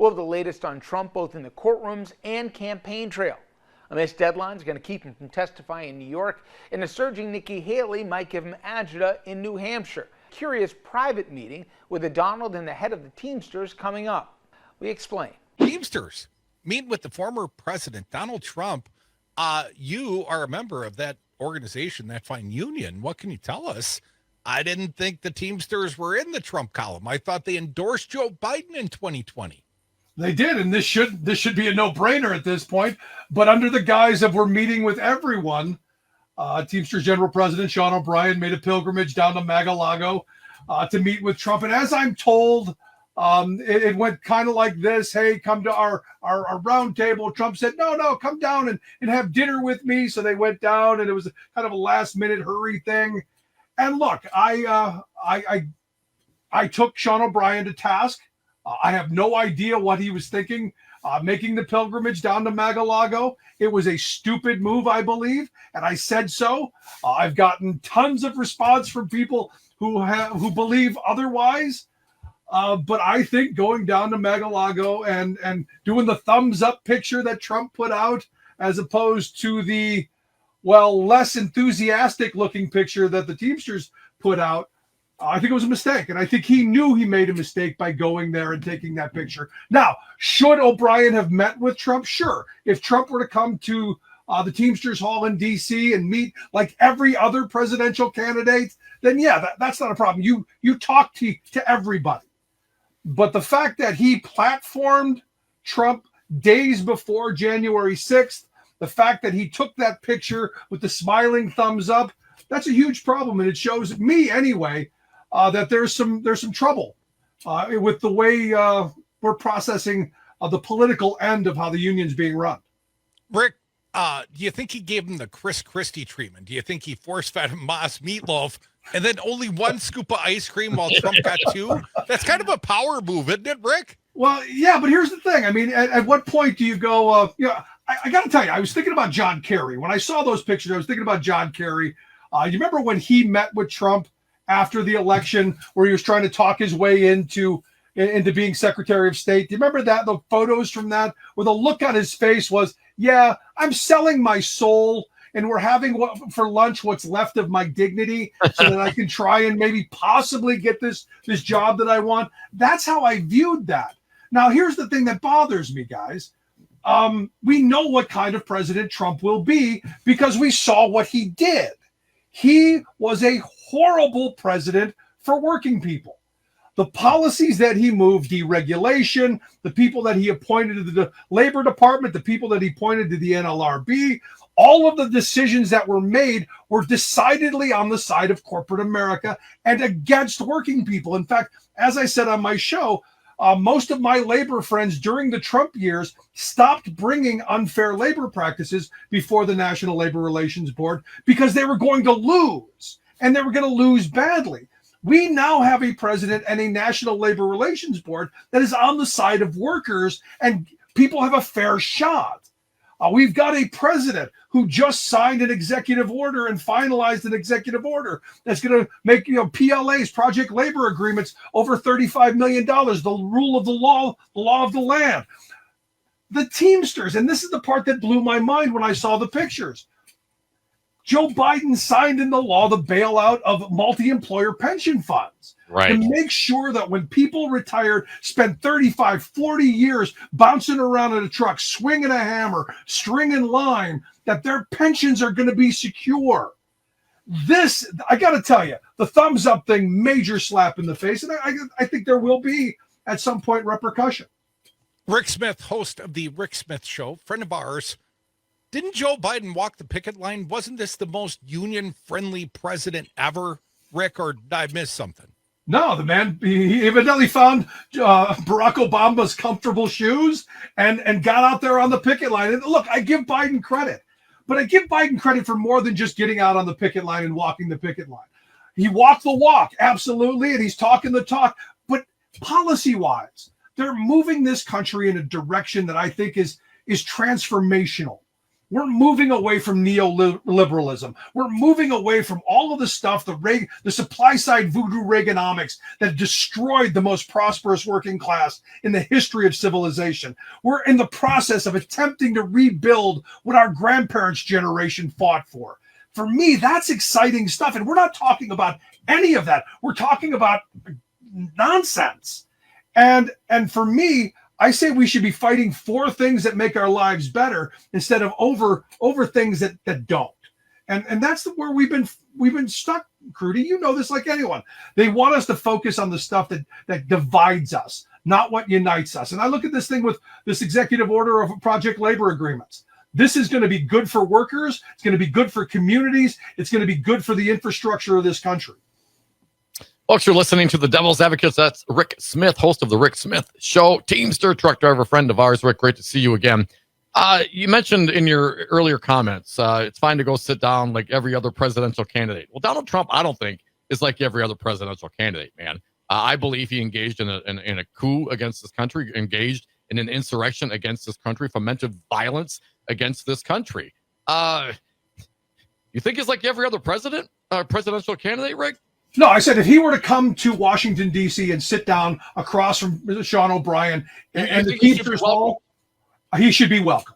We'll have the latest on Trump both in the courtrooms and campaign trail. A missed deadline is going to keep him from testifying in New York, and a surging Nikki Haley might give him agita in New Hampshire. Curious private meeting with the Donald and the head of the Teamsters coming up. We explain. Teamsters meet with the former president, Donald Trump. You are a member of that organization, that fine union. What can you tell us? I didn't think the Teamsters were in the Trump column. I thought they endorsed Joe Biden in 2020. They did, and this should be a no-brainer at this point. But under the guise of we're meeting with everyone, Teamsters General President Sean O'Brien made a pilgrimage down to Mar-a-Lago to meet with Trump. And as I'm told, it went kind of like this: "Hey, come to our round table." Trump said, "No, come down and have dinner with me." So they went down, and it was kind of a last-minute hurry thing. And look, I took Sean O'Brien to task. I have no idea what he was thinking, making the pilgrimage down to Mar-a-Lago. It was a stupid move, I believe, and I said so. I've gotten tons of response from people who believe otherwise. But I think going down to Mar-a-Lago and doing the thumbs up picture that Trump put out, as opposed to the, less enthusiastic looking picture that the Teamsters put out, I think it was a mistake, and I think he knew he made a mistake by going there and taking that picture. Now, should O'Brien have met with Trump? Sure. If Trump were to come to the Teamsters Hall in D.C. and meet like every other presidential candidate, then yeah, that's not a problem. You talk to everybody. But the fact that he platformed Trump days before January 6th, the fact that he took that picture with the smiling thumbs up, that's a huge problem, and it shows me anyway that there's some trouble with the way we're processing the political end of how the union's being run. Rick, do you think he gave him the Chris Christie treatment? Do you think he force-fed him Moss meatloaf and then only one scoop of ice cream while Trump got two? That's kind of a power move, isn't it, Rick? Well, yeah, but here's the thing. I mean, at what point do you go, I got to tell you, I was thinking about John Kerry. When I saw those pictures, I was thinking about John Kerry. You remember when he met with Trump after the election, where he was trying to talk his way into being Secretary of State? Do you remember that? The photos from that, where the look on his face was, yeah, I'm selling my soul, and we're having for lunch what's left of my dignity so that I can try and maybe possibly get this job that I want. That's how I viewed that. Now, here's the thing that bothers me, guys. We know what kind of president Trump will be because we saw what he did. He was a horrible president for working people. The policies that he moved, deregulation, the people that he appointed to the Labor Department, the people that he appointed to the NLRB, all of the decisions that were made were decidedly on the side of corporate America and against working people. In fact, as I said on my show, most of my labor friends during the Trump years stopped bringing unfair labor practices before the National Labor Relations Board because they were going to lose, and they were going to lose badly. We now have a president and a National Labor Relations Board that is on the side of workers, and people have a fair shot. We've got a president who just signed an executive order and finalized an executive order that's going to make PLAs, project labor agreements, over $35 million, the rule of the law of the land. The Teamsters, and this is the part that blew my mind when I saw the pictures. Joe Biden signed into law the bailout of multi-employer pension funds. Right. To make sure that when people retired, spend 35, 40 years bouncing around in a truck, swinging a hammer, stringing line, that their pensions are going to be secure. This, I got to tell you, the thumbs up thing, major slap in the face. And I think there will be, at some point, repercussion. Rick Smith, host of the Rick Smith Show, friend of ours. Didn't Joe Biden walk the picket line? Wasn't this the most union-friendly president ever, Rick, or did I miss something? No, the man, he evidently found Barack Obama's comfortable shoes and got out there on the picket line. And look, I give Biden credit, but I give Biden credit for more than just getting out on the picket line and walking the picket line. He walked the walk, absolutely, and he's talking the talk. But policy-wise, they're moving this country in a direction that I think is transformational. We're moving away from neoliberalism. We're moving away from all of the stuff, the supply side voodoo Reaganomics that destroyed the most prosperous working class in the history of civilization. We're in the process of attempting to rebuild what our grandparents' generation fought for. For me, that's exciting stuff. And we're not talking about any of that. We're talking about nonsense. And for me, I say we should be fighting for things that make our lives better instead of over things that don't. And that's where we've been stuck, Crudy. You know this like anyone. They want us to focus on the stuff that divides us, not what unites us. And I look at this thing with this executive order of project labor agreements. This is going to be good for workers. It's going to be good for communities. It's going to be good for the infrastructure of this country. Folks, you're listening to The Devil's Advocates. That's Rick Smith, host of The Rick Smith Show, Teamster, truck driver, friend of ours. Rick, great to see you again. You mentioned in your earlier comments, it's fine to go sit down like every other presidential candidate. Well, Donald Trump, I don't think, is like every other presidential candidate, man. I believe he engaged in a coup against this country, engaged in an insurrection against this country, fomented violence against this country. You think he's like every other presidential candidate, Rick? No, I said if he were to come to Washington, D.C. and sit down across from Sean O'Brien and the Teamsters Hall, he should be welcome.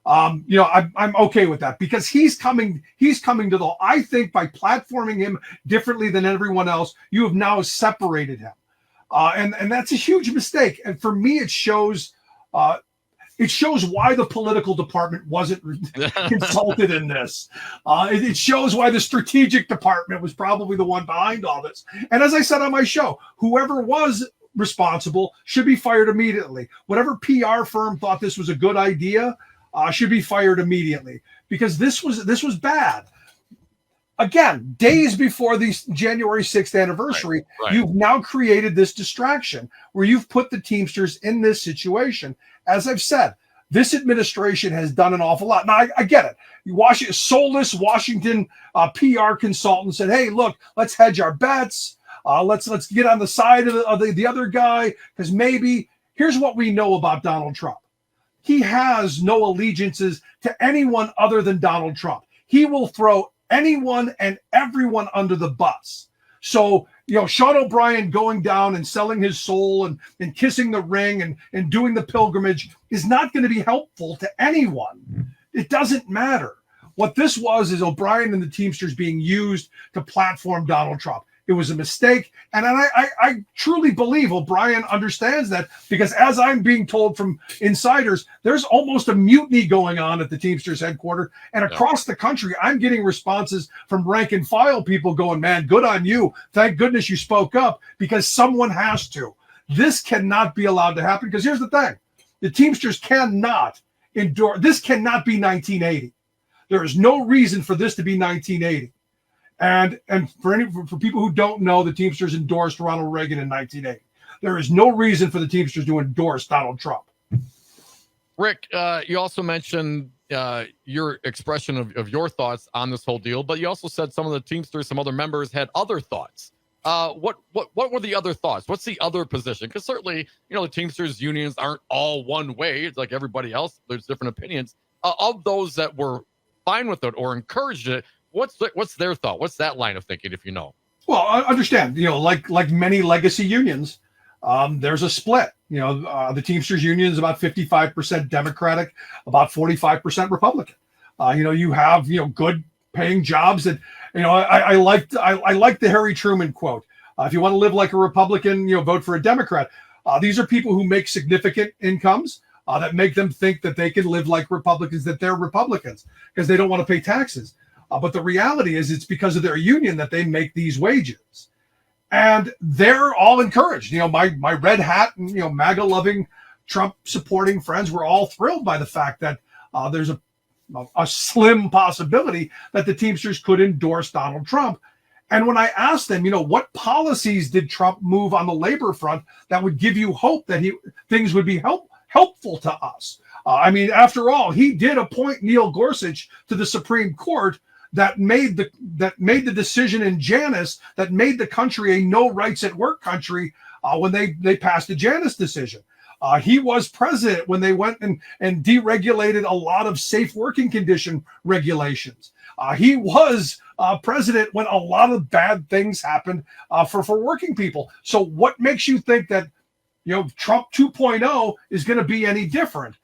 I'm okay with that because he's coming to the, I think by platforming him differently than everyone else, you have now separated him. And that's a huge mistake. And for me, it shows why the political department wasn't consulted in this. It shows why the strategic department was probably the one behind all this. And as I said on my show, whoever was responsible should be fired immediately. Whatever PR firm thought this was a good idea should be fired immediately because this was bad. Again, days before the January 6th anniversary, right. You've now created this distraction where you've put the Teamsters in this situation. As I've said, this administration has done an awful lot. Now, I get it. Soulless Washington PR consultant said, hey, look, let's hedge our bets. Let's get on the side of the other guy because maybe here's what we know about Donald Trump. He has no allegiances to anyone other than Donald Trump. He will throw anyone and everyone under the bus. So, Sean O'Brien going down and selling his soul and kissing the ring and doing the pilgrimage is not going to be helpful to anyone. It doesn't matter. What this was is O'Brien and the Teamsters being used to platform Donald Trump. It was a mistake. And I truly believe O'Brien understands that because as I'm being told from insiders, there's almost a mutiny going on at the Teamsters headquarters. And across the country, I'm getting responses from rank and file people going, man, good on you. Thank goodness you spoke up because someone has to. This cannot be allowed to happen because here's the thing. The Teamsters cannot endure. This cannot be 1980. There is no reason for this to be 1980. And for people who don't know, the Teamsters endorsed Ronald Reagan in 1980. There is no reason for the Teamsters to endorse Donald Trump. Rick, you also mentioned your expression of your thoughts on this whole deal, but you also said some of the Teamsters, some other members had other thoughts. What were the other thoughts? What's the other position? Because certainly, the Teamsters unions aren't all one way. It's like everybody else. There's different opinions. Of those that were fine with it or encouraged it, what's their thought? What's that line of thinking, if you know? Well, I understand, like many legacy unions, there's a split. The Teamsters union is about 55% Democratic, about 45% Republican. You have, good paying jobs that, I like the Harry Truman quote. If you want to live like a Republican, vote for a Democrat. These are people who make significant incomes that make them think that they can live like Republicans, that they're Republicans because they don't want to pay taxes. But the reality is it's because of their union that they make these wages. And they're all encouraged. My red hat and, MAGA loving, Trump supporting friends were all thrilled by the fact that there's a slim possibility that the Teamsters could endorse Donald Trump. And when I asked them, what policies did Trump move on the labor front that would give you hope that things would be helpful to us? After all, he did appoint Neil Gorsuch to the Supreme Court that made the decision in Janus that made the country a no rights at work country when they passed the Janus decision. He was president when they went and deregulated a lot of safe working condition regulations. He was president when a lot of bad things happened for working people. So what makes you think that Trump 2.0 is going to be any different?